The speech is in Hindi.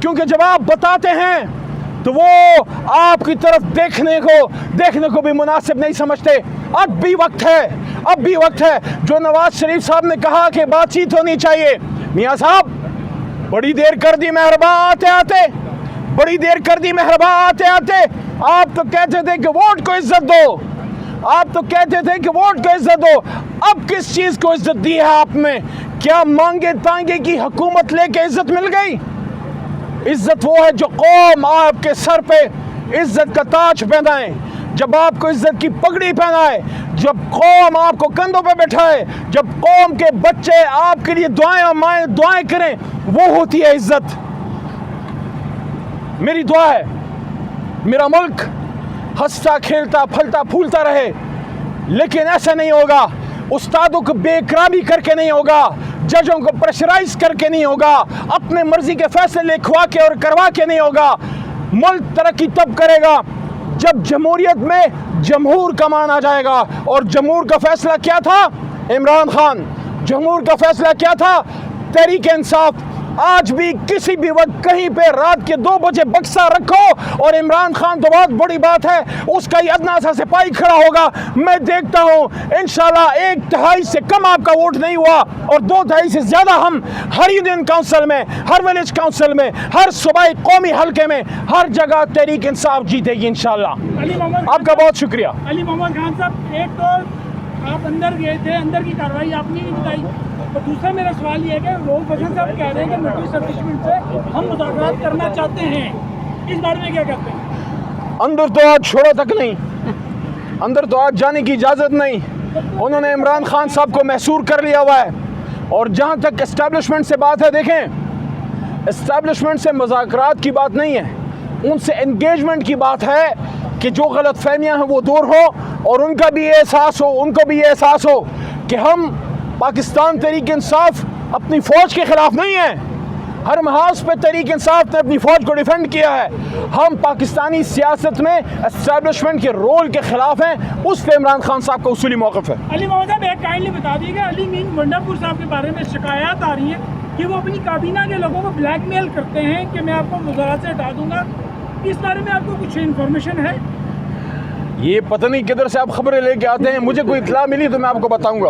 क्योंकि जब आप बताते हैं तो वो आपकी तरफ देखने को भी मुनासिब नहीं समझते। अब भी वक्त है जो नवाज शरीफ साहब ने कहा कि बातचीत होनी चाहिए। मियाँ साहब, बड़ी देर कर दी मेहरबान आते आते। आप तो कहते थे कि वोट को इज्जत दो, अब किस चीज को इज्जत दी है आपने? क्या मांगे तांगे की हुकूमत लेके इज्जत मिल गई? इज्जत वो है जो कौम आपके सर पे इज्जत का ताज पहनाए, जब आपको इज्जत की पगड़ी पहनाए, जब कौम आपको कंधों पे बैठाए, जब कौम के बच्चे आपके लिए दुआएं और माएं दुआएं करें, वो होती है इज्जत। मेरी दुआ है मेरा मुल्क हंसता खेलता फलता फूलता रहे, लेकिन ऐसा नहीं होगा। उस्तादों को बेकरामी करके नहीं होगा, जजों को प्रेशराइज करके नहीं होगा, अपने मर्जी के फैसले लिखवा के और करवा के नहीं होगा। मुल्क तरक्की तब करेगा जब जमहूरियत में जमहूर का मान आ जाएगा। और जमहूर का फैसला क्या था? इमरान खान। जमहूर का फैसला क्या था? तहरीक इंसाफ। आज भी किसी भी वक्त कहीं पे रात के 2 बजे बक्सा रखो और इमरान खान तो बहुत बड़ी बात है, उसका ही अदना सा सिपाही खड़ा होगा। मैं देखता हूं इंशाल्लाह 1/3 से कम आपका वोट नहीं हुआ और 2/3 से ज्यादा हम हर यूनियन काउंसिल में, हर विलेज काउंसिल में, हर सूबाई कौमी हल्के में, हर जगह तहरीक इंसाफ जीतेगी इंशाल्लाह। आपका बहुत शुक्रिया। अली मोहम्मद खान साहब, एक तो आप अंदर गए थे, अंदर की कार्रवाई आपने नहीं बताई, और दूसरा मेरा सवाल ये है कि रऊफ हसन साहब कह रहे हैं कि मिलिट्री एस्टेब्लिशमेंट से हम मुज़ाकरात करना चाहते हैं, इस बारे में क्या कहते हैं? अंदर तो आज छोड़ो तक नहीं, अंदर तो आज जाने की इजाज़त नहीं। उन्होंने इमरान खान साहब को महसूर कर लिया हुआ है। और जहाँ तक एस्टेब्लिशमेंट से बात है, देखें, एस्टेब्लिशमेंट से मुज़ाकरात की बात नहीं है, उनसे एंगेजमेंट की बात है कि जो गलत फहमियाँ हैं वो दूर हो और उनको भी ये एहसास हो कि हम पाकिस्तान तहरीक इंसाफ अपनी फ़ौज के ख़िलाफ़ नहीं है। हर महाज पे तहरीक इंसाफ ने अपनी फ़ौज को डिफेंड किया है। हम पाकिस्तानी सियासत में एस्टेब्लिशमेंट के रोल के ख़िलाफ़ हैं। उस पर इमरान खान साहब का उसूली मौक़िफ़ है। अली मोहम्मद साहब, एक काइंडली बता दीजिएगा, अली मीन मंडापुर साहब के बारे में शिकायत आ रही है कि वो अपनी काबीना के लोगों को ब्लैकमेल करते हैं कि मैं आपको वज़ारत से हटा दूंगा। इस बारे में आपको कुछ इन्फॉर्मेशन है? ये पता नहीं किधर से आप खबरें लेके आते हैं, मुझे कोई इत्तला मिली तो मैं आपको बताऊँगा।